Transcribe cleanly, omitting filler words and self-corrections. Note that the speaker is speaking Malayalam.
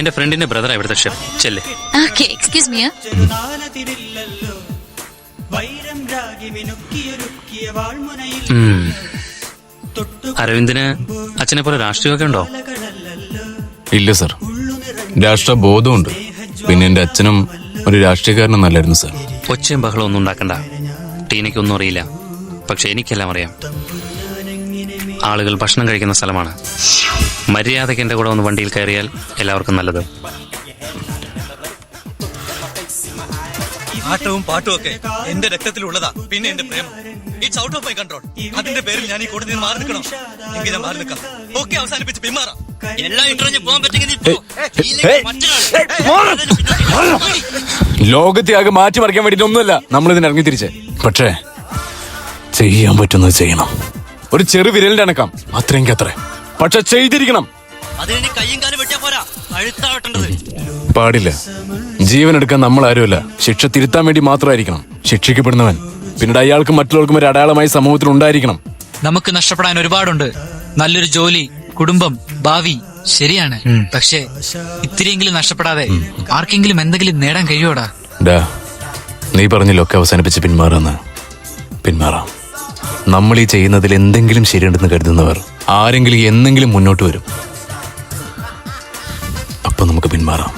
എന്റെ ഫ്രണ്ടിന്റെ ബ്രദർ ഇവിടുത്തെ ഷെഫ്. ചെല്ലേ. Okay, excuse me. അരവിന്ദിന് അച്ഛനെ പോലെ രാഷ്ട്രീയമൊക്കെ ഉണ്ടോ? ഇല്ല സർ, രാഷ്ട്രബോധമുണ്ട്. പിന്നെ എന്റെ അച്ഛനും ഒരു രാഷ്ട്രീയക്കാരനൊന്നല്ലായിരുന്നു സർ. ഒച്ചയും ബഹളം ഒന്നും ഉണ്ടാക്കണ്ട. ടീനയ്ക്കൊന്നും അറിയില്ല, പക്ഷെ എനിക്കെല്ലാം അറിയാം. ആളുകൾ ഭക്ഷണം കഴിക്കുന്ന സ്ഥലമാണ്. മര്യാദയ്ക്ക് എന്റെ കൂടെ ഒന്ന് വണ്ടിയിൽ കയറിയാൽ എല്ലാവർക്കും നല്ലത്. ആട്ടവും പാട്ടും ഒക്കെ എന്റെ രക്തത്തിലുള്ളതാ. പിന്നെ എന്റെ പ്രേമം it's out of my control. അതിന്റെ പേരിൽ ഞാൻ ഈ കോടതിയിൽ നിന്ന് മാറി നിൽക്കണം. എങ്കിൽ ഞാൻ മാറി നിൽക്കാം. ഓക്കെ, അവസാനിപ്പിച്ച് പിന്മാറാം. എല്ലാം ഇട്ടറിഞ്ഞ് പോകാൻ പറ്റുമെങ്കിൽ ലോകത്തെ ആകെ മാറ്റിമറിക്കാൻ വേണ്ടിട്ട് ഒന്നുമല്ല നമ്മളിതിന് ഇറങ്ങി തിരിച്ചേ. പക്ഷേ ചെയ്യാൻ പറ്റുന്നത് ചെയ്യണം. ഒരു ചെറു വിരലിന്റെ അനക്കം അത്രയെങ്കിൽ അത്ര, പക്ഷെ ചെയ്തിരിക്കണം. അതിനെ കയ്യും കാലും വെട്ടിയാ പോരാ, അഴുത്താവട്ടേണ്ടത് പാടില്ല. ജീവൻ എടുക്കാൻ നമ്മൾ ആരുമല്ല, ശിക്ഷ തിരുത്താൻ വേണ്ടി മാത്രമായിരിക്കണം. ശിക്ഷിക്കപ്പെടുന്നവൻ പിന്നീട് അയാൾക്കും മറ്റുള്ളവർക്കും ഒരു അടയാളമായി സമൂഹത്തിൽ ഉണ്ടായിരിക്കണം. നമുക്ക് നഷ്ടപ്പെടാൻ ഒരുപാടുണ്ട്. നല്ലൊരു ജോലി, കുടുംബം, ഭാവി. ശരിയാണ്, പക്ഷേ ഇത്തിരിയെങ്കിലും നഷ്ടപ്പെടാതെ ആർക്കെങ്കിലും എന്തെങ്കിലും നേടാൻ കഴിയോടാ? നീ പറഞ്ഞില്ലൊക്കെ അവസാനിപ്പിച്ച് പിന്മാറാന്ന്. പിന്മാറാം. നമ്മൾ ഈ ചെയ്യുന്നതിൽ എന്തെങ്കിലും ശരിയുണ്ടെന്ന് കരുതുന്നവർ ആരെങ്കിലും എന്നെങ്കിലും മുന്നോട്ട് വരും. അപ്പൊ നമുക്ക് പിന്മാറാം.